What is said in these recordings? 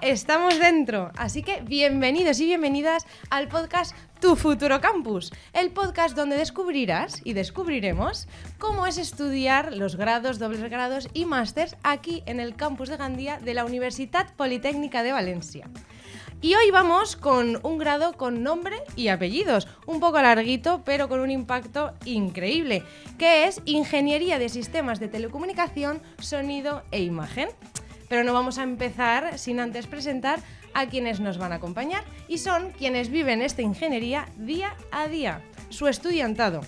estamos dentro. Así que bienvenidos y bienvenidas al podcast Tu Futuro Campus, el podcast donde descubrirás y descubriremos cómo es estudiar los grados, dobles grados y másters aquí en el campus de Gandía de la Universitat Politécnica de Valencia. Y hoy vamos con un grado con nombre y apellidos, un poco larguito, pero con un impacto increíble, que es Ingeniería de Sistemas de Telecomunicación, Sonido e Imagen. Pero no vamos a empezar sin antes presentar a quienes nos van a acompañar, y son quienes viven esta ingeniería día a día, su estudiantado.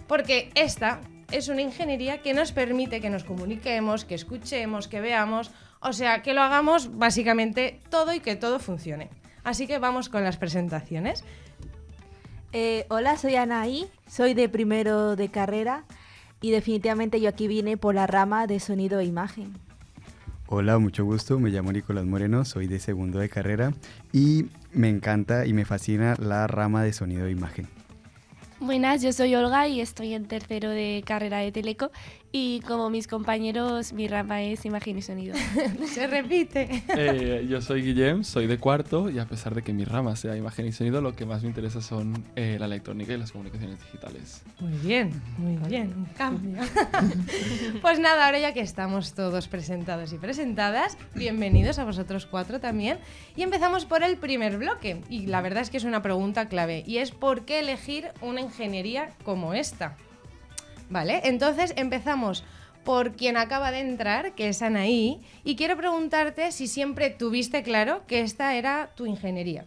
Porque esta es una ingeniería que nos permite que nos comuniquemos, que escuchemos, que veamos, o sea, que lo hagamos básicamente todo y que todo funcione. Así que vamos con las presentaciones. Hola, soy Anaí, soy de primero de carrera y definitivamente yo aquí vine por la rama de sonido e imagen. Hola, mucho gusto, me llamo Nicolás Moreno, soy de segundo de carrera y me encanta y me fascina la rama de sonido e imagen. Buenas, yo soy Olga y estoy en tercero de carrera de Teleco y como mis compañeros mi rama es imagen y sonido. Se repite. Yo soy Guillem, soy de cuarto y a pesar de que mi rama sea imagen y sonido, lo que más me interesa son la electrónica y las comunicaciones digitales. Muy bien, cambio. Pues nada, ahora ya que estamos todos presentados y presentadas, bienvenidos a vosotros cuatro también. Y empezamos por el primer bloque. Y la verdad es que es una pregunta clave y es ¿por qué elegir una ingeniería como esta? Vale, entonces empezamos por quien acaba de entrar, que es Anaí, y quiero preguntarte si siempre tuviste claro que esta era tu ingeniería.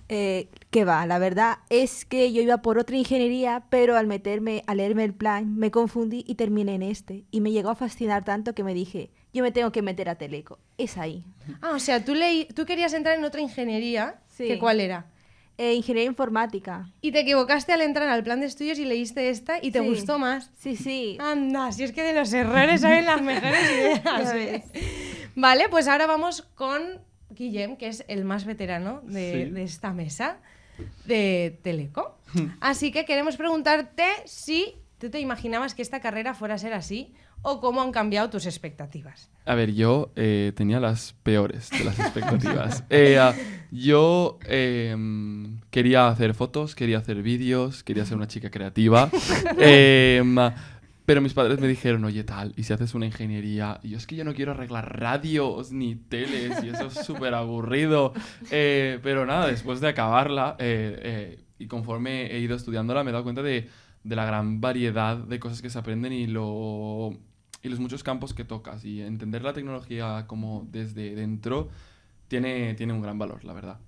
Que va, la verdad es que yo iba por otra ingeniería, pero al leerme el plan me confundí y terminé en este. Y me llegó a fascinar tanto que me dije, yo me tengo que meter a Teleco. Es ahí. Ah, o sea, tú querías entrar en otra ingeniería, Sí. ¿que cuál era? Ingeniería informática. Y te equivocaste al entrar al plan de estudios y leíste esta y te Sí. gustó más. Sí. Anda, si es que de los errores salen las mejores ideas. Ya ves. Vale, pues ahora vamos con Guillem, que es el más veterano de esta mesa de Teleco. Así que queremos preguntarte si tú te imaginabas que esta carrera fuera a ser así o cómo han cambiado tus expectativas. A ver, yo tenía las peores de las expectativas. Yo quería hacer fotos, quería hacer vídeos, quería ser una chica creativa. Pero mis padres me dijeron, oye, tal, ¿y si haces una ingeniería? Y yo, es que yo no quiero arreglar radios ni teles y eso es súper aburrido. Pero nada, después de acabarla y conforme he ido estudiándola me he dado cuenta de la gran variedad de cosas que se aprenden y los muchos campos que tocas. Y entender la tecnología como desde dentro tiene un gran valor, la verdad.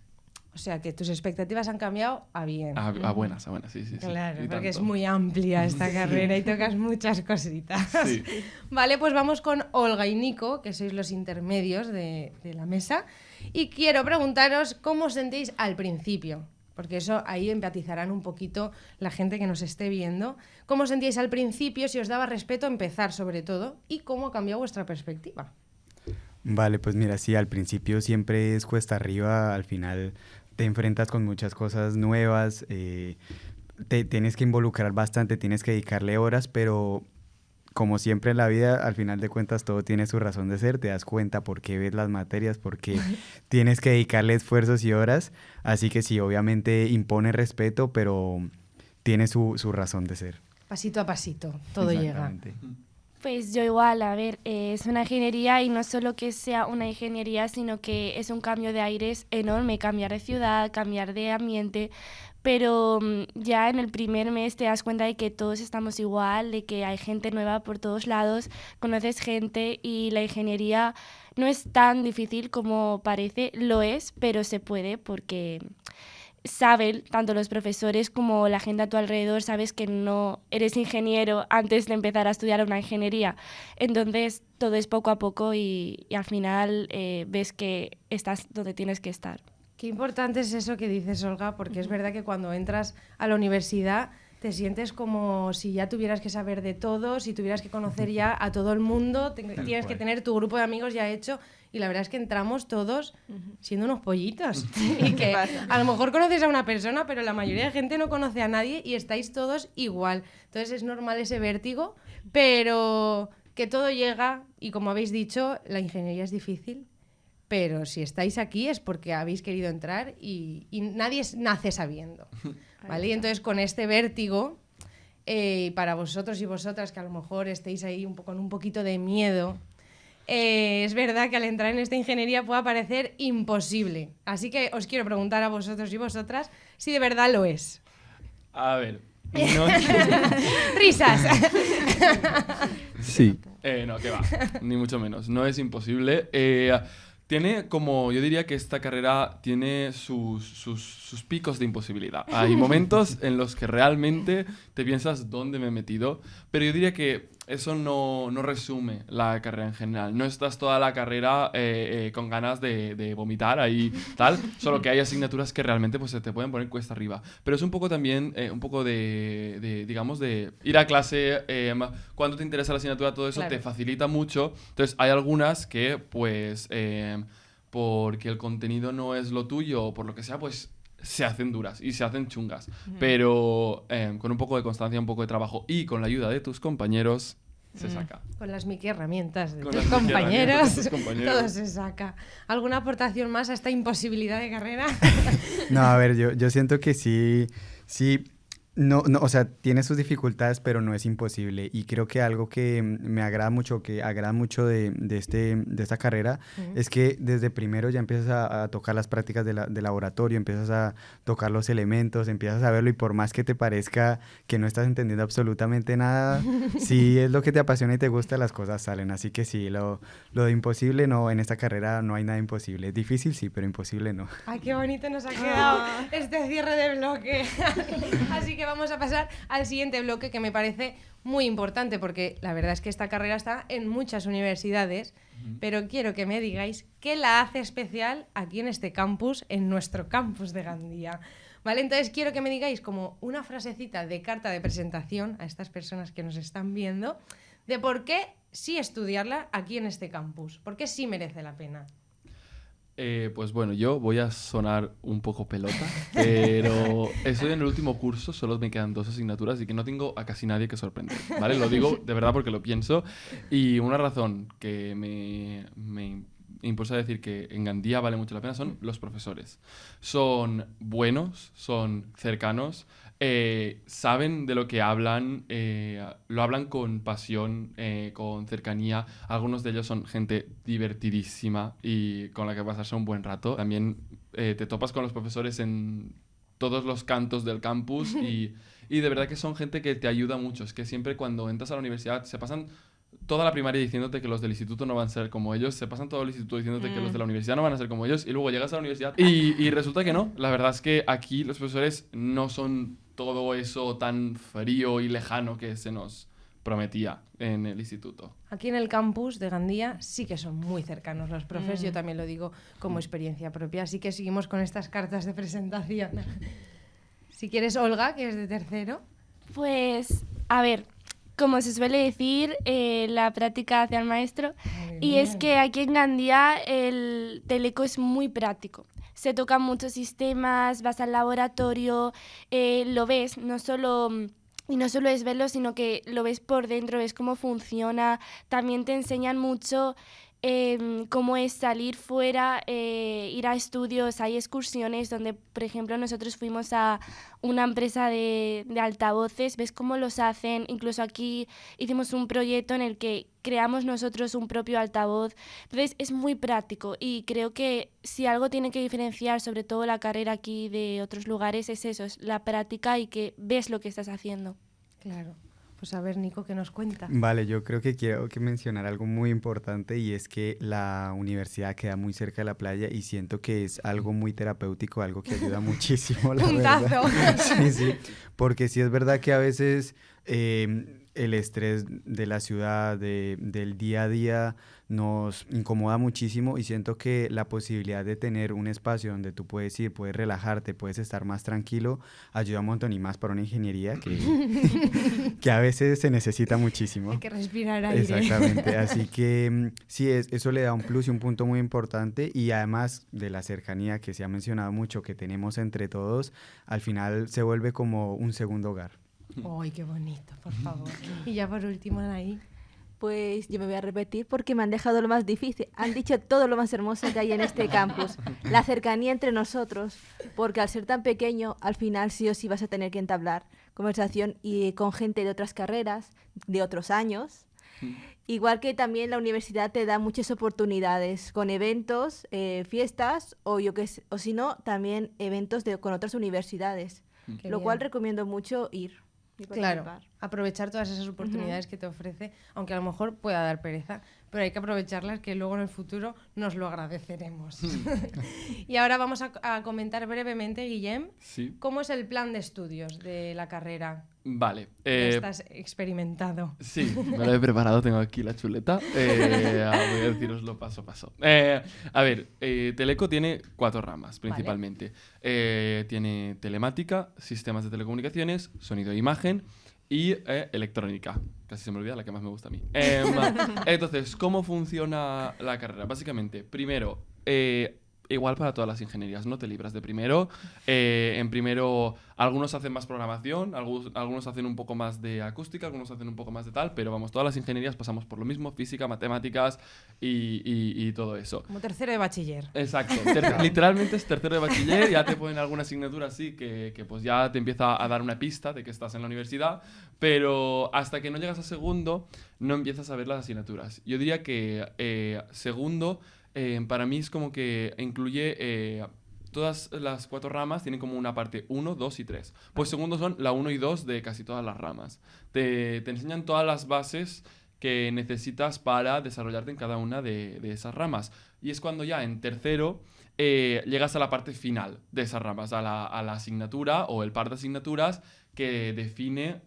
O sea, que tus expectativas han cambiado a bien. A buenas, sí. Claro, Y porque es tanto. muy amplia esta carrera y tocas muchas cositas. Sí. Vale, pues vamos con Olga y Nico, que sois los intermedios de la mesa. Y quiero preguntaros cómo os sentéis al principio, porque eso ahí empatizarán un poquito la gente que nos esté viendo. ¿Cómo os sentíais al principio, si os daba respeto empezar sobre todo, y cómo ha cambiado vuestra perspectiva? Vale, pues mira, sí, al principio siempre es cuesta arriba, al final te enfrentas con muchas cosas nuevas, te tienes que involucrar bastante, tienes que dedicarle horas, pero como siempre en la vida, al final de cuentas todo tiene su razón de ser, te das cuenta por qué ves las materias, por qué tienes que dedicarle esfuerzos y horas, así que sí, obviamente impone respeto, pero tiene su razón de ser. Pasito a pasito, todo llega. Exactamente. Pues yo igual, a ver, es una ingeniería y no solo que sea una ingeniería, sino que es un cambio de aires enorme, cambiar de ciudad, cambiar de ambiente, pero ya en el primer mes te das cuenta de que todos estamos igual, de que hay gente nueva por todos lados, conoces gente y la ingeniería no es tan difícil como parece, lo es, pero se puede porque saben, tanto los profesores como la gente a tu alrededor, sabes que no eres ingeniero antes de empezar a estudiar una ingeniería. Entonces, todo es poco a poco y al final ves que estás donde tienes que estar. Qué importante es eso que dices, Olga, porque es verdad que cuando entras a la universidad te sientes como si ya tuvieras que saber de todo, si tuvieras que conocer ya a todo el mundo, tienes que tener tu grupo de amigos ya hecho. Y la verdad es que entramos todos siendo unos pollitos. Y que a lo mejor conoces a una persona, pero la mayoría de gente no conoce a nadie y estáis todos igual. Entonces es normal ese vértigo, pero que todo llega, y como habéis dicho, la ingeniería es difícil, pero si estáis aquí es porque habéis querido entrar y nadie nace sabiendo, ¿vale? Y entonces con este vértigo, para vosotros y vosotras que a lo mejor estéis ahí con un poquito de miedo, es verdad que al entrar en esta ingeniería puede parecer imposible. Así que os quiero preguntar a vosotros y vosotras si de verdad lo es. A ver. No, ¡Risas! sí. No, que va. Ni mucho menos. No es imposible. Tiene como, yo diría que esta carrera tiene sus picos de imposibilidad. Hay momentos en los que realmente te piensas dónde me he metido, pero yo diría que eso no resume la carrera en general. No estás toda la carrera con ganas de vomitar ahí tal, solo que hay asignaturas que realmente pues, se te pueden poner cuesta arriba. Pero es un poco también, un poco digamos, de ir a clase, cuando te interesa la asignatura, todo eso claro. te facilita mucho. Entonces hay algunas que pues porque el contenido no es lo tuyo o por lo que sea, pues se hacen duras y se hacen chungas. Pero con un poco de constancia, un poco de trabajo y con la ayuda de tus compañeros, se saca. Con las Mickey herramientas de Con tus las Mickey compañeros, herramientas de tus compañeros. todo se saca. ¿Alguna aportación más a esta imposibilidad de carrera? No, a ver, yo siento que sí, no, o sea, tiene sus dificultades, pero no es imposible. Y creo que algo que me agrada mucho, de esta carrera, es que desde primero ya empiezas a tocar las prácticas de laboratorio, empiezas a tocar los elementos, empiezas a verlo y por más que te parezca que no estás entendiendo absolutamente nada, si es lo que te apasiona y te gusta, las cosas salen. Así que sí, lo de imposible, no, en esta carrera no hay nada imposible. Es difícil, sí, pero imposible no. ¡Ay, qué bonito nos ha quedado este cierre de bloque! Así que vamos a pasar al siguiente bloque que me parece muy importante porque la verdad es que esta carrera está en muchas universidades, pero quiero que me digáis qué la hace especial aquí en este campus, en nuestro campus de Gandía. ¿Vale? Entonces quiero que me digáis como una frasecita de carta de presentación a estas personas que nos están viendo de por qué sí estudiarla aquí en este campus, por qué sí merece la pena. Pues bueno, yo voy a sonar un poco pelota, pero estoy en el último curso, solo me quedan 2 asignaturas y que no tengo a casi nadie que sorprender, ¿vale? Lo digo de verdad porque lo pienso y una razón que me impulsa a decir que en Gandía vale mucho la pena son los profesores. Son buenos, son cercanos, saben de lo que hablan, lo hablan con pasión, con cercanía. Algunos de ellos son gente divertidísima y con la que pasarse un buen rato. También te topas con los profesores en todos los cantos del campus y de verdad que son gente que te ayuda mucho. Es que siempre cuando entras a la universidad se pasan toda la primaria diciéndote que los del instituto no van a ser como ellos, se pasan todo el instituto diciéndote que los de la universidad no van a ser como ellos y luego llegas a la universidad y resulta que no. La verdad es que aquí los profesores no son todo eso tan frío y lejano que se nos prometía en el instituto. Aquí en el campus de Gandía sí que son muy cercanos los profes, yo también lo digo como experiencia propia, así que seguimos con estas cartas de presentación. Si quieres, Olga, que es de tercero. Pues, a ver, como se suele decir, la práctica hacia el maestro. Y es que aquí en Gandía el teleco es muy práctico. Se tocan muchos sistemas, vas al laboratorio, lo ves, y no solo es verlo, sino que lo ves por dentro, ves cómo funciona. También te enseñan mucho cómo es salir fuera, ir a estudios. Hay excursiones donde, por ejemplo, nosotros fuimos a una empresa de altavoces, ves cómo los hacen. Incluso aquí hicimos un proyecto en el que creamos nosotros un propio altavoz. Entonces es muy práctico y creo que si algo tiene que diferenciar sobre todo la carrera aquí de otros lugares es eso, es la práctica y que ves lo que estás haciendo. Claro. Pues a ver, Nico, ¿qué nos cuenta? Vale, yo creo que quiero mencionar algo muy importante y es que la universidad queda muy cerca de la playa y siento que es algo muy terapéutico, algo que ayuda muchísimo, la ¡Puntazo! verdad. Sí, porque sí es verdad que a veces el estrés de la ciudad, del día a día, nos incomoda muchísimo y siento que la posibilidad de tener un espacio donde tú puedes ir, puedes relajarte, puedes estar más tranquilo, ayuda un montón y más para una ingeniería que a veces se necesita muchísimo. Hay que respirar aire. Exactamente, así que sí, eso le da un plus y un punto muy importante y además de la cercanía que se ha mencionado mucho que tenemos entre todos, al final se vuelve como un segundo hogar. ¡Ay, qué bonito, por favor! Y ya por último, Anaí. Pues yo me voy a repetir porque me han dejado lo más difícil. Han dicho todo lo más hermoso que hay en este campus. La cercanía entre nosotros, porque al ser tan pequeño, al final sí o sí vas a tener que entablar conversación y con gente de otras carreras, de otros años. Igual que también la universidad te da muchas oportunidades con eventos, fiestas o o si no, también eventos con otras universidades. Qué Lo cual bien. recomiendo mucho ir. Y Claro, participar. aprovechar todas esas oportunidades que te ofrece, aunque a lo mejor pueda dar pereza, pero hay que aprovecharlas que luego en el futuro nos lo agradeceremos. Y ahora vamos a comentar brevemente, Guillem, Sí. cómo es el plan de estudios de la carrera. Vale. Ya estás experimentado. Sí, me lo he preparado, tengo aquí la chuleta. Voy a deciroslo paso a paso. A ver, Teleco tiene 4 ramas principalmente. Tiene telemática, sistemas de telecomunicaciones, sonido e imagen y electrónica. Casi se me olvida la que más me gusta a mí. Entonces, ¿cómo funciona la carrera? Básicamente, primero, igual para todas las ingenierías, no te libras de primero. En primero, algunos hacen más programación, algunos hacen un poco más de acústica, algunos hacen un poco más de tal, pero vamos, todas las ingenierías pasamos por lo mismo, física, matemáticas y todo eso. Como tercero de bachiller. Exacto, literalmente es tercero de bachiller, ya te ponen alguna asignatura así que pues ya te empieza a dar una pista de que estás en la universidad, pero hasta que no llegas a segundo no empiezas a ver las asignaturas. Yo diría que segundo para mí es como que incluye todas las 4 ramas, tienen como una parte 1, 2 y 3. Pues segundo son la 1 y 2 de casi todas las ramas. Te enseñan todas las bases que necesitas para desarrollarte en cada una de esas ramas. Y es cuando ya en tercero llegas a la parte final de esas ramas, a la asignatura o el par de asignaturas que define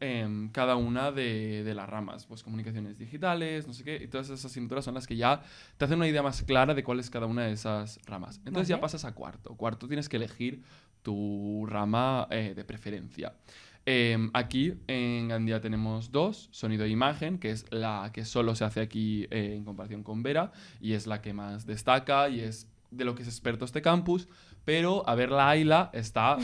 cada una de las ramas. Pues comunicaciones digitales, no sé qué, y todas esas asignaturas son las que ya te hacen una idea más clara de cuál es cada una de esas ramas. Entonces ya Vale. pasas a cuarto. Cuarto tienes que elegir tu rama de preferencia. Aquí en Gandía tenemos 2, sonido e imagen, que es la que solo se hace aquí en comparación con Vera, y es la que más destaca y es de lo que es experto este campus, pero a ver, la AILA está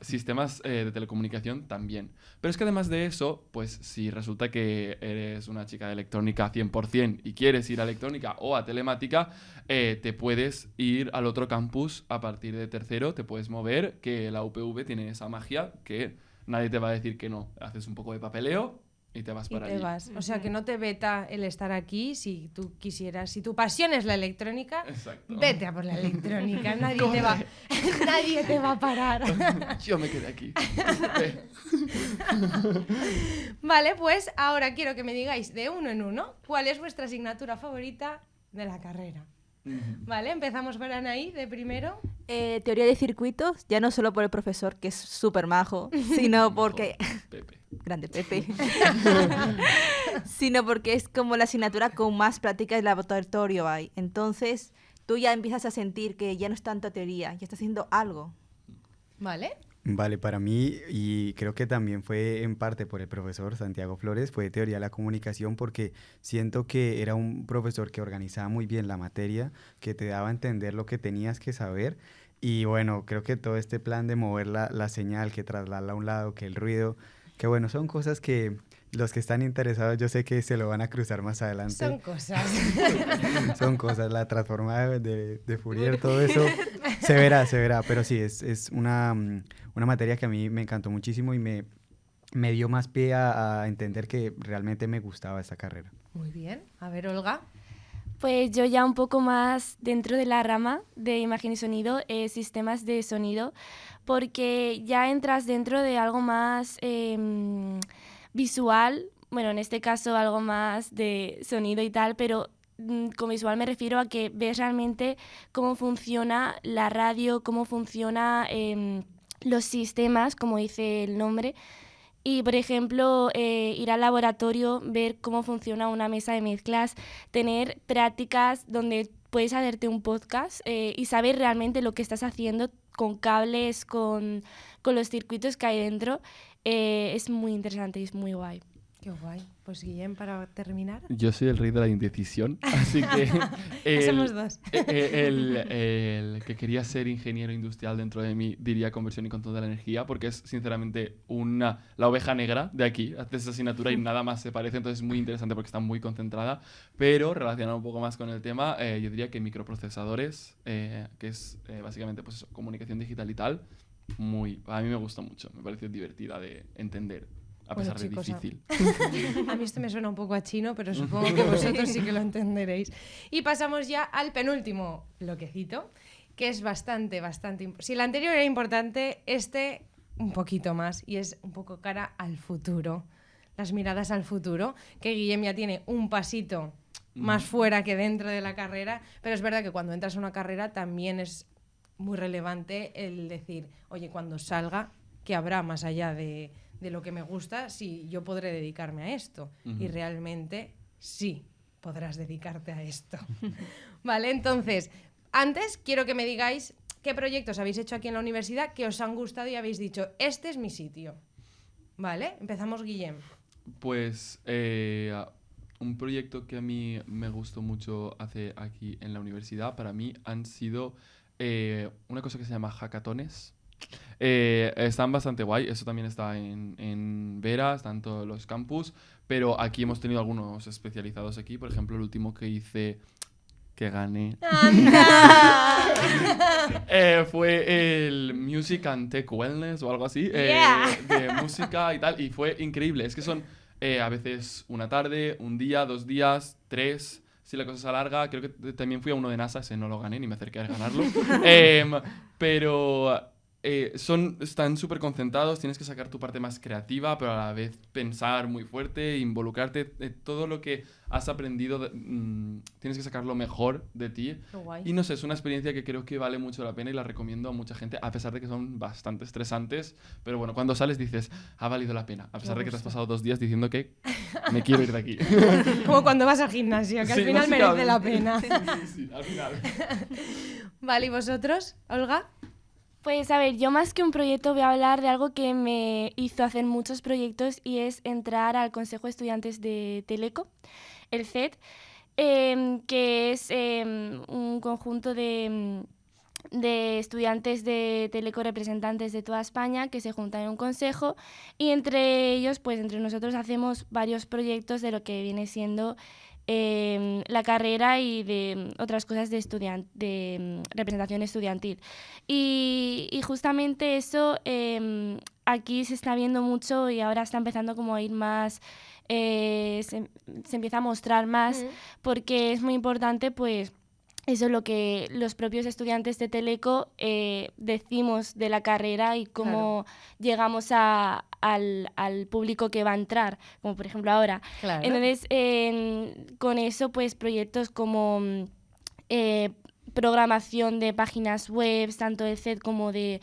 sistemas de telecomunicación también. Pero es que además de eso, pues si resulta que eres una chica de electrónica 100% y quieres ir a electrónica o a telemática, te puedes ir al otro campus a partir de tercero, te puedes mover, que la UPV tiene esa magia que nadie te va a decir que no. Haces un poco de papeleo y te vas Y para te allí. vas. O sea, que no te veta el estar aquí si tú quisieras. Si tu pasión es la electrónica, Exacto. vete a por la electrónica. Nadie te va a parar. Yo me quedé aquí. Vale, pues ahora quiero que me digáis de uno en uno cuál es vuestra asignatura favorita de la carrera. Vale, empezamos por Anaí de primero. Teoría de circuitos, ya no solo por el profesor, que es súper majo, sino porque... Pepe. Grande Pepe. Sino porque es como la asignatura con más práctica y laboratorio hay. Entonces, tú ya empiezas a sentir que ya no es tanto teoría, ya estás haciendo algo. Vale. Vale, para mí, y creo que también fue en parte por el profesor Santiago Flores, fue teoría de la comunicación, porque siento que era un profesor que organizaba muy bien la materia, que te daba a entender lo que tenías que saber. Y bueno, creo que todo este plan de mover la señal, que trasladarla a un lado, que el ruido, que bueno, son cosas que los que están interesados yo sé que se lo van a cruzar más adelante. Son cosas. Son cosas, la transformada de Fourier, todo eso se verá, pero sí, es una materia que a mí me encantó muchísimo y me dio más pie a entender que realmente me gustaba esta carrera. Muy bien. A ver, Olga. Pues yo ya un poco más dentro de la rama de imagen y sonido, sistemas de sonido, porque ya entras dentro de algo más visual, bueno, en este caso algo más de sonido y tal, pero con visual me refiero a que ves realmente cómo funciona la radio, cómo funciona los sistemas, como dice el nombre. Y, por ejemplo, ir al laboratorio, ver cómo funciona una mesa de mezclas, tener prácticas donde puedes hacerte un podcast y saber realmente lo que estás haciendo con cables, con los circuitos que hay dentro. Es muy interesante y es muy guay. Qué guay. Pues Guillem, para terminar. Yo soy el rey de la indecisión, así que Somos dos. el que quería ser ingeniero industrial dentro de mí diría conversión y control de la energía, porque es sinceramente la oveja negra de aquí, hace esa asignatura y nada más se parece, entonces es muy interesante porque está muy concentrada, pero relacionado un poco más con el tema, yo diría que microprocesadores, que es básicamente pues eso, comunicación digital y tal, a mí me gusta mucho, me parece divertida de entender. A pesar de difícil. A mí esto me suena un poco a chino, pero supongo que vosotros sí que lo entenderéis. Y pasamos ya al penúltimo bloquecito, que es bastante... Si el anterior era importante, este un poquito más, y es un poco cara al futuro. Las miradas al futuro, que Guillem ya tiene un pasito más fuera que dentro de la carrera, pero es verdad que cuando entras a una carrera también es muy relevante el decir, oye, cuando salga, ¿qué habrá más allá de lo que me gusta, si yo podré dedicarme a esto? Y realmente sí podrás dedicarte a esto. Vale, entonces, antes quiero que me digáis qué proyectos habéis hecho aquí en la universidad que os han gustado y habéis dicho, este es mi sitio. Vale, empezamos, Guillem. Pues un proyecto que a mí me gustó mucho hacer aquí en la universidad, para mí han sido una cosa que se llama hackatones. Están bastante guay, eso también está en Vera, está en todos los campus, pero aquí hemos tenido algunos especializados aquí, por ejemplo el último que hice, que gané, fue el Music and Tech Wellness o algo así, de música y tal, y fue increíble, es que son a veces una tarde, un día, 2 días, 3... Si la cosa se alarga, creo que también fui a uno de NASA, ese no lo gané, ni me acerqué a ganarlo, pero... están súper concentrados, tienes que sacar tu parte más creativa, pero a la vez pensar muy fuerte, involucrarte, todo lo que has aprendido, tienes que sacar lo mejor de ti. Qué guay. Y no sé, es una experiencia que creo que vale mucho la pena y la recomiendo a mucha gente, a pesar de que son bastante estresantes, pero bueno, cuando sales dices, ha valido la pena, a pesar de que te has pasado 2 días diciendo que me quiero ir de aquí. Como cuando vas al gimnasio, que Sí, al final merece la pena. Sí, al final. Vale, ¿y vosotros, Olga? Pues a ver, yo más que un proyecto voy a hablar de algo que me hizo hacer muchos proyectos y es entrar al Consejo de Estudiantes de Teleco, el CET, que es un conjunto de estudiantes de Teleco, representantes de toda España, que se juntan en un consejo y entre ellos, pues entre nosotros hacemos varios proyectos de lo que viene siendo la carrera y de otras cosas de representación estudiantil. Y justamente eso aquí se está viendo mucho y ahora está empezando como a ir más, se empieza a mostrar más, porque es muy importante, pues, eso es lo que los propios estudiantes de Teleco decimos de la carrera y cómo llegamos al público que va a entrar, como por ejemplo ahora. Claro. Entonces, con eso, pues proyectos como programación de páginas web, tanto de CED como de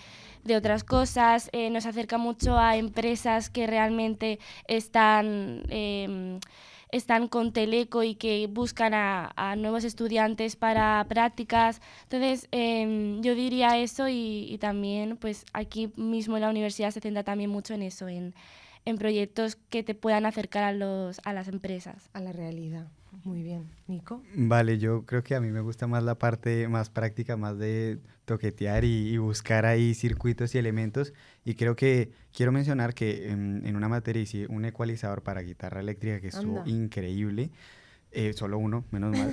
otras cosas, nos acerca mucho a empresas que realmente están con Teleco y que buscan a nuevos estudiantes para prácticas. Entonces, yo diría eso y también pues aquí mismo en la universidad se centra también mucho en eso, en proyectos que te puedan acercar a las empresas. A la realidad. Muy bien. ¿Nico? Vale, yo creo que a mí me gusta más la parte más práctica, más de toquetear y buscar ahí circuitos y elementos. Y creo que quiero mencionar que en una materia hice un ecualizador para guitarra eléctrica que estuvo increíble. Solo uno, menos mal.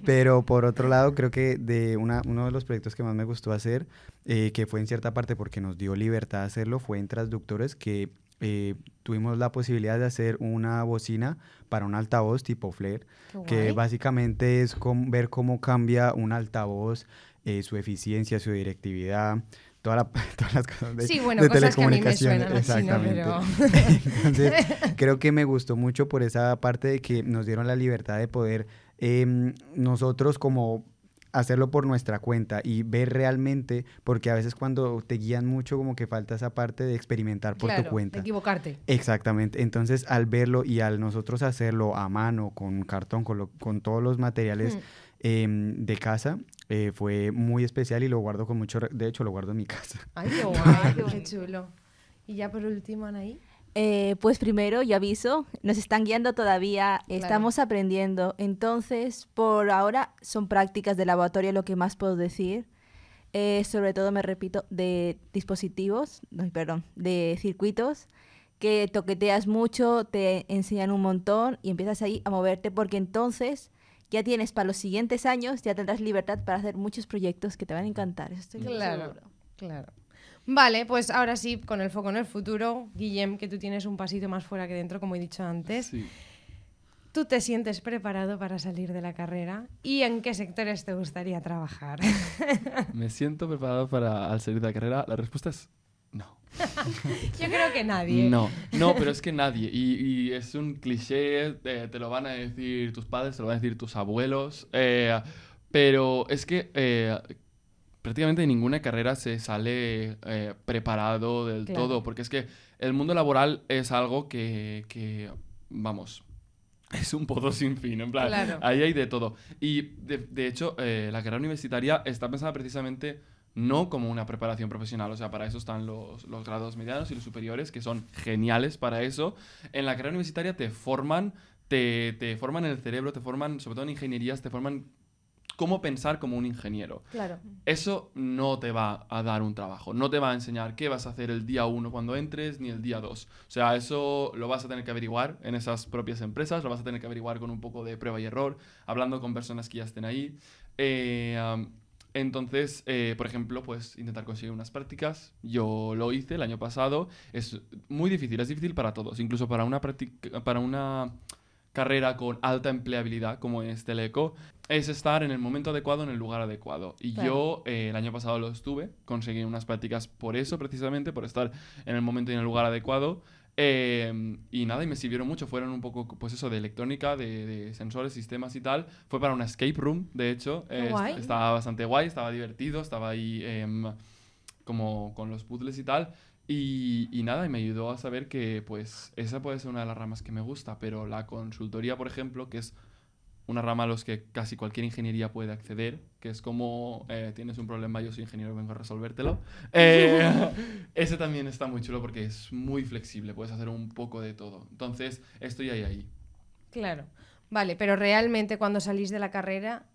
Pero por otro lado, creo que uno de los proyectos que más me gustó hacer, que fue en cierta parte porque nos dio libertad de hacerlo, fue en transductores, que tuvimos la posibilidad de hacer una bocina para un altavoz tipo Flair, que básicamente es ver cómo cambia un altavoz, su eficiencia, su directividad, todas las cosas de, cosas telecomunicación. Que a mí me suenan así, ¿no? Entonces, creo que me gustó mucho por esa parte de que nos dieron la libertad de poder nosotros como hacerlo por nuestra cuenta y ver realmente, porque a veces cuando te guían mucho como que falta esa parte de experimentar por tu cuenta. De equivocarte. Exactamente. Entonces, al verlo y al nosotros hacerlo a mano, con cartón, con todos los materiales de casa, fue muy especial y lo guardo con mucho... De hecho, lo guardo en mi casa. Ay, qué guay, qué chulo. Y ya por último, Anaí. Pues primero, yo aviso, nos están guiando todavía, Claro. estamos aprendiendo. Entonces, por ahora son prácticas de laboratorio lo que más puedo decir. Sobre todo, me repito, de dispositivos, no, perdón, de circuitos, que toqueteas mucho, te enseñan un montón y empiezas ahí a moverte porque entonces ya tienes para los siguientes años, ya tendrás libertad para hacer muchos proyectos que te van a encantar. Eso estoy Claro, segura. claro. Vale, pues ahora sí, con el foco en el futuro, Guillem, que tú tienes un pasito más fuera que dentro, como he dicho antes. Sí. ¿Tú te sientes preparado para salir de la carrera? ¿Y en qué sectores te gustaría trabajar? ¿Me siento preparado para al salir de la carrera? La respuesta es no. Yo creo que nadie. No, pero es que nadie. Y es un cliché, te lo van a decir tus padres, te lo van a decir tus abuelos. Pero es que prácticamente de ninguna carrera se sale preparado del Claro. todo. Porque es que el mundo laboral es algo que vamos, es un pozo sin fin. En plan, Claro. ahí hay de todo. Y de hecho, la carrera universitaria está pensada precisamente no como una preparación profesional. O sea, para eso están los grados medianos y los superiores, que son geniales para eso. En la carrera universitaria te forman en el cerebro, te forman, sobre todo en ingenierías, te forman cómo pensar como un ingeniero. Claro. Eso no te va a dar un trabajo, no te va a enseñar qué vas a hacer el día 1 cuando entres, ni el día 2. O sea, eso lo vas a tener que averiguar en esas propias empresas, lo vas a tener que averiguar con un poco de prueba y error, hablando con personas que ya estén ahí. Entonces, por ejemplo, pues intentar conseguir unas prácticas. Yo lo hice el año pasado. Es muy difícil, es difícil para todos, incluso para una carrera con alta empleabilidad como es Teleco, es estar en el momento adecuado, en el lugar adecuado. Y Claro. yo el año pasado lo estuve, conseguí unas prácticas por eso, precisamente, por estar en el momento y en el lugar adecuado. Y nada, y me sirvieron mucho. Fueron un poco, pues eso, de electrónica, de sensores, sistemas y tal. Fue para una escape room, de hecho. Qué guay. Estaba bastante guay, estaba divertido, estaba ahí como con los puzzles y tal. Y nada, y me ayudó a saber que pues esa puede ser una de las ramas que me gusta, pero la consultoría, por ejemplo, que es una rama a los que casi cualquier ingeniería puede acceder, que es como tienes un problema, yo soy ingeniero, vengo a resolvértelo. Ese también está muy chulo porque es muy flexible, puedes hacer un poco de todo. Entonces, estoy ahí. Claro. Vale, pero realmente cuando salís de la carrera,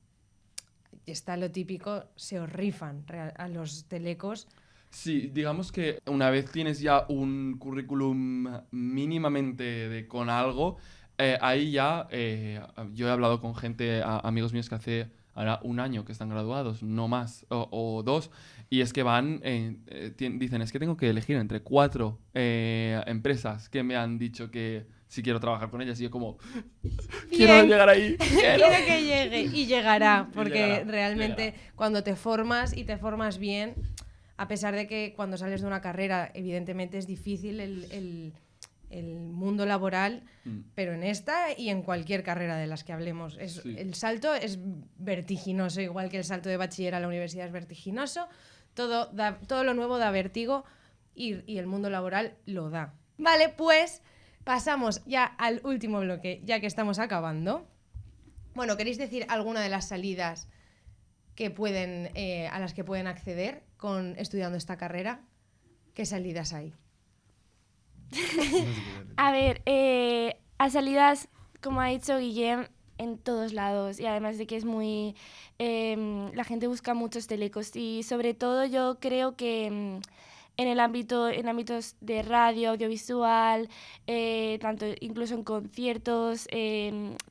está lo típico, se os rifan a los telecos. Sí, digamos que una vez tienes ya un currículum mínimamente con algo, ahí ya yo he hablado con gente, amigos míos que hace ahora un año que están graduados, no más, o 2, y es que van, dicen, es que tengo que elegir entre 4 empresas que me han dicho que si quiero trabajar con ellas, y yo como, quiero Bien. llegar ahí, quiero. Quiero que llegue y llegará, porque llegará, realmente llegará. cuando te formas y te formas bien, a pesar de que cuando sales de una carrera evidentemente es difícil el mundo laboral, pero en esta y en cualquier carrera de las que hablemos, Sí. el salto es vertiginoso, igual que el salto de bachiller a la universidad es vertiginoso, todo lo nuevo da vértigo y el mundo laboral lo da. Vale, pues pasamos ya al último bloque, ya que estamos acabando. Bueno, ¿queréis decir alguna de las salidas que a las que pueden acceder estudiando esta carrera? ¿Qué salidas hay? A ver, a salidas, como ha dicho Guillem, en todos lados, y además de que es muy... la gente busca muchos telecos y sobre todo yo creo que en ámbitos de radio, audiovisual, tanto incluso en conciertos,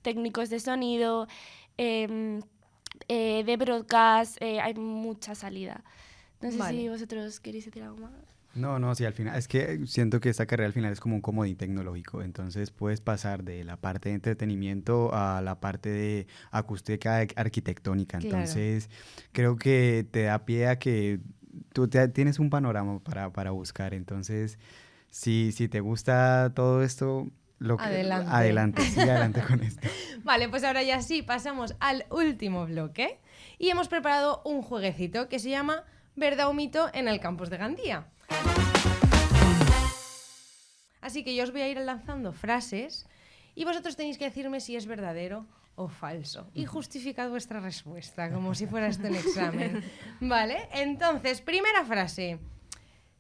técnicos de sonido, de broadcast, hay mucha salida. No sé Vale. si vosotros queréis decir algo más. No, sí, al final, es que siento que esta carrera al final es como un comodín tecnológico, entonces puedes pasar de la parte de entretenimiento a la parte de acústica arquitectónica, Claro. entonces creo que te da pie a que tú tienes un panorama para buscar, entonces si te gusta todo esto, Adelante. sigue adelante con esto. Vale, pues ahora ya sí, pasamos al último bloque y hemos preparado un jueguecito que se llama ¿Verdad o mito en el campus de Gandía? Así que yo os voy a ir lanzando frases y vosotros tenéis que decirme si es verdadero o falso. Y justificad vuestra respuesta, como si fuera esto un examen. Vale, entonces, primera frase.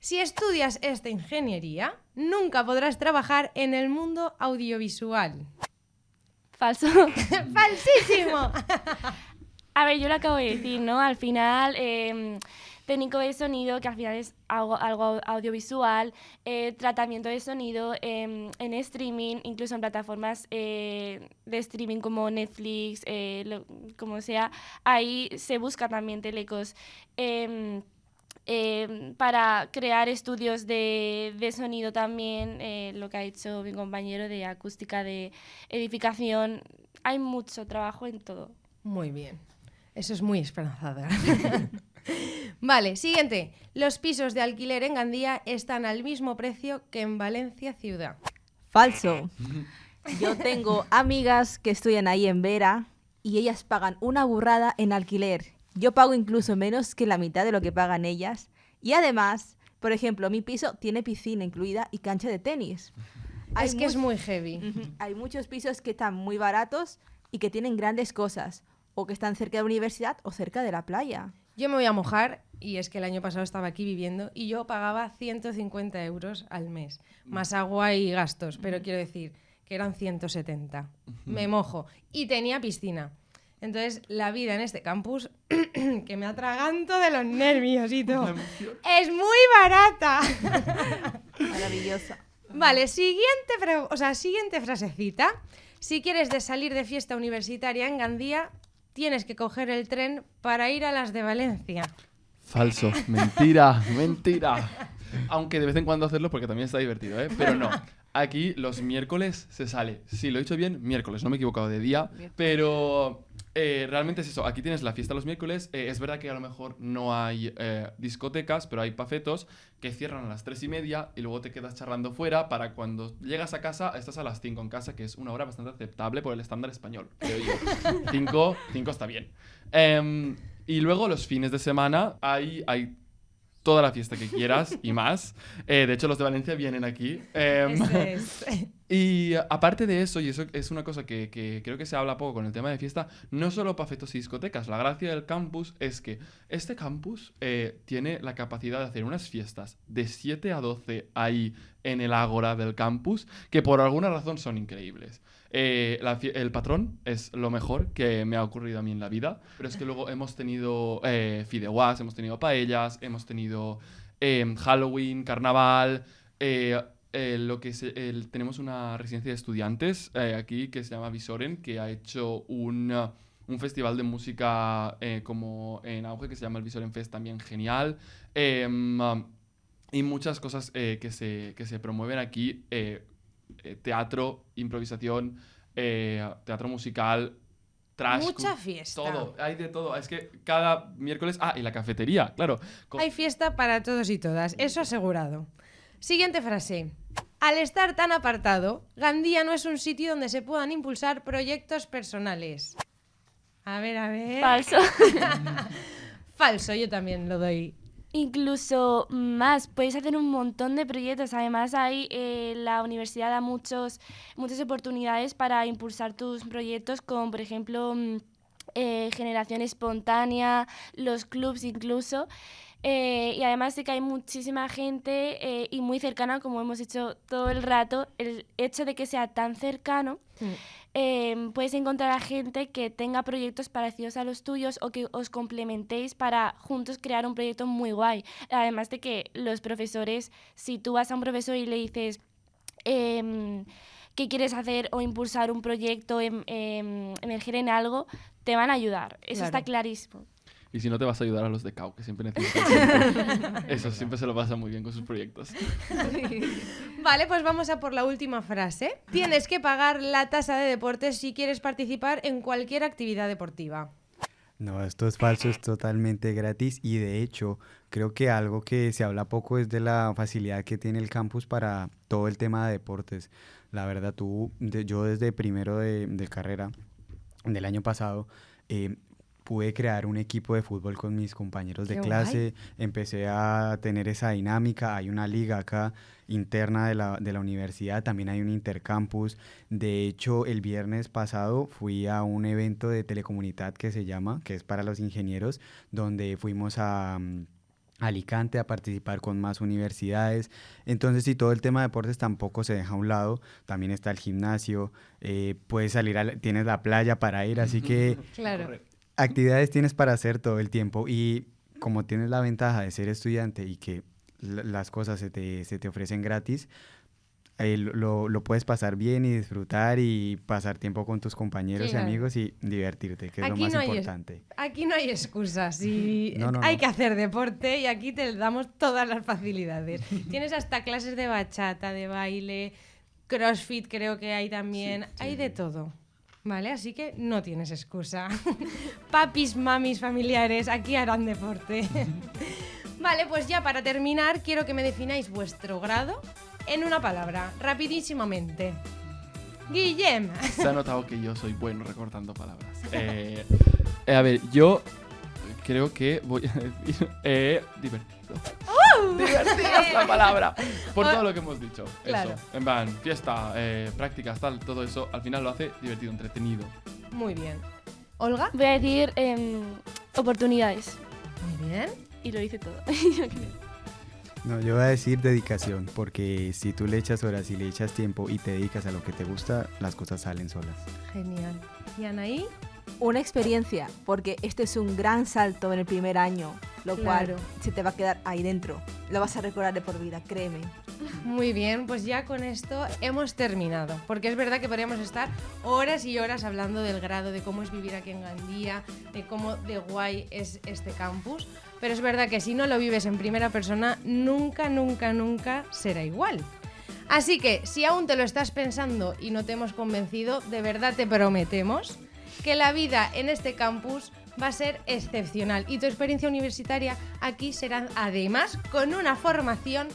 Si estudias esta ingeniería, nunca podrás trabajar en el mundo audiovisual. Falso. ¡Falsísimo! A ver, yo lo acabo de decir, ¿no? Al final, técnico de sonido, que al final es algo audiovisual, tratamiento de sonido en streaming, incluso en plataformas de streaming como Netflix, como sea, ahí se busca también telecos. Para crear estudios de sonido también, lo que ha hecho mi compañero de acústica, de edificación, hay mucho trabajo en todo. Muy bien. Eso es muy esperanzador. Vale, siguiente. Los pisos de alquiler en Gandía están al mismo precio que en Valencia ciudad. Falso. Yo tengo amigas que estudian ahí en Vera y ellas pagan una burrada en alquiler. Yo pago incluso menos que la mitad de lo que pagan ellas. Y además, por ejemplo, mi piso tiene piscina incluida y cancha de tenis. Es que es muy heavy. Hay muchos pisos que están muy baratos y que tienen grandes cosas, o que están cerca de la universidad o cerca de la playa. Yo me voy a mojar, y es que el año pasado estaba aquí viviendo y yo pagaba 150 euros al mes, más agua y gastos, pero quiero decir que eran 170. Me mojo. Y tenía piscina. Entonces, la vida en este campus, que me atraganto de los nervios y todo, es muy barata. Maravillosa. Vale, siguiente frasecita. Si quieres salir de fiesta universitaria en Gandía, tienes que coger el tren para ir a las de Valencia. Falso. Mentira, mentira. Aunque de vez en cuando hacerlo porque también está divertido, ¿eh? Pero no. Aquí los miércoles se sale. Sí, lo he dicho bien, miércoles. No me he equivocado de día. Pero realmente es eso. Aquí tienes la fiesta los miércoles. Es verdad que a lo mejor no hay discotecas, pero hay pafetos que cierran a las 3:30 y luego te quedas charlando fuera para cuando llegas a casa, estás a las 5 en casa, que es una hora bastante aceptable por el estándar español, creo yo. 5 está bien. Y luego los fines de semana hay toda la fiesta que quieras y más. De hecho, los de Valencia vienen aquí. Ese es. Y aparte de eso, y eso es una cosa que creo que se habla poco con el tema de fiesta, no solo pafetos y discotecas. La gracia del campus es que este campus tiene la capacidad de hacer unas fiestas de 7 a 12 ahí en el ágora del campus, que por alguna razón son increíbles. El patrón es lo mejor que me ha ocurrido a mí en la vida, pero es que luego hemos tenido fideuás, hemos tenido paellas, hemos tenido Halloween, carnaval, tenemos una residencia de estudiantes aquí que se llama Visoren, que ha hecho un festival de música como en auge que se llama el Visoren Fest, también genial. Y muchas cosas que se promueven aquí, teatro, improvisación, teatro musical, trash. Mucha fiesta. Todo, hay de todo. Es que cada miércoles... Ah, y la cafetería, claro. Hay fiesta para todos y todas, eso asegurado. Siguiente frase. Al estar tan apartado, Gandía no es un sitio donde se puedan impulsar proyectos personales. A ver. Falso. Falso, yo también lo doy. Incluso más, puedes hacer un montón de proyectos. Además, la universidad da muchas oportunidades para impulsar tus proyectos, como por ejemplo generación espontánea, los clubs incluso. Y además de que hay muchísima gente y muy cercana, como hemos dicho todo el rato, el hecho de que sea tan cercano, puedes encontrar a gente que tenga proyectos parecidos a los tuyos o que os complementéis para juntos crear un proyecto muy guay. Además de que los profesores, si tú vas a un profesor y le dices qué quieres hacer o impulsar un proyecto, emerger en algo, te van a ayudar. Eso Claro. está clarísimo. Y si no, te vas a ayudar a los de CAU, que siempre necesitan. Eso, siempre se lo pasa muy bien con sus proyectos. Vale, pues vamos a por la última frase. Tienes que pagar la tasa de deportes si quieres participar en cualquier actividad deportiva. No, esto es falso, es totalmente gratis y de hecho creo que algo que se habla poco es de la facilidad que tiene el campus para todo el tema de deportes. La verdad, yo desde primero de carrera del año pasado pude crear un equipo de fútbol con mis compañeros de Qué clase, empecé a tener esa dinámica, hay una liga acá interna de la universidad, también hay un intercampus. De hecho, el viernes pasado fui a un evento de telecomunidad que se llama, que es para los ingenieros, donde fuimos a Alicante a participar con más universidades. Entonces, si todo el tema de deportes tampoco se deja a un lado, también está el gimnasio, puedes salir, tienes la playa para ir, así que Claro. Correcto. actividades tienes para hacer todo el tiempo. Y como tienes la ventaja de ser estudiante y que las cosas se te ofrecen gratis, lo puedes pasar bien y disfrutar y pasar tiempo con tus compañeros Claro. y amigos y divertirte, que es Aquí lo más no hay importante. Aquí no hay excusas y No, no, hay no. que hacer deporte y aquí te damos todas las facilidades. Tienes hasta clases de bachata, de baile, CrossFit creo que hay también, hay de todo. ¿Vale? Así que no tienes excusa. Papis, mamis, familiares, aquí harán deporte. Vale, pues ya para terminar quiero que me defináis vuestro grado en una palabra, rapidísimamente. Guillem. Se ha notado que yo soy bueno recortando palabras. A ver, yo creo que voy a decir divertido. Divertida es la palabra. Por todo lo que hemos dicho. Claro. Eso. En plan, fiesta, prácticas, tal, todo eso, al final lo hace divertido, entretenido. Muy bien. ¿Olga? Voy a decir oportunidades. Muy bien. Y lo dice todo. No, yo voy a decir dedicación, porque si tú le echas horas y le echas tiempo y te dedicas a lo que te gusta, las cosas salen solas. Genial. ¿Y Anaí? Una experiencia, porque este es un gran salto en el primer año, lo Claro. cual se te va a quedar ahí dentro. Lo vas a recordar de por vida, créeme. Muy bien, pues ya con esto hemos terminado. Porque es verdad que podríamos estar horas y horas hablando del grado, de cómo es vivir aquí en Gandía, de cómo de guay es este campus. Pero es verdad que si no lo vives en primera persona, nunca, nunca, nunca será igual. Así que si aún te lo estás pensando y no te hemos convencido, de verdad te prometemos que la vida en este campus va a ser excepcional y tu experiencia universitaria aquí será además con una formación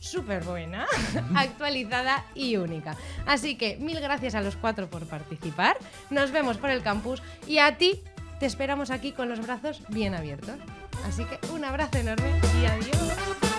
súper buena, actualizada y única. Así que mil gracias a los 4 por participar, nos vemos por el campus y a ti te esperamos aquí con los brazos bien abiertos. Así que un abrazo enorme y adiós.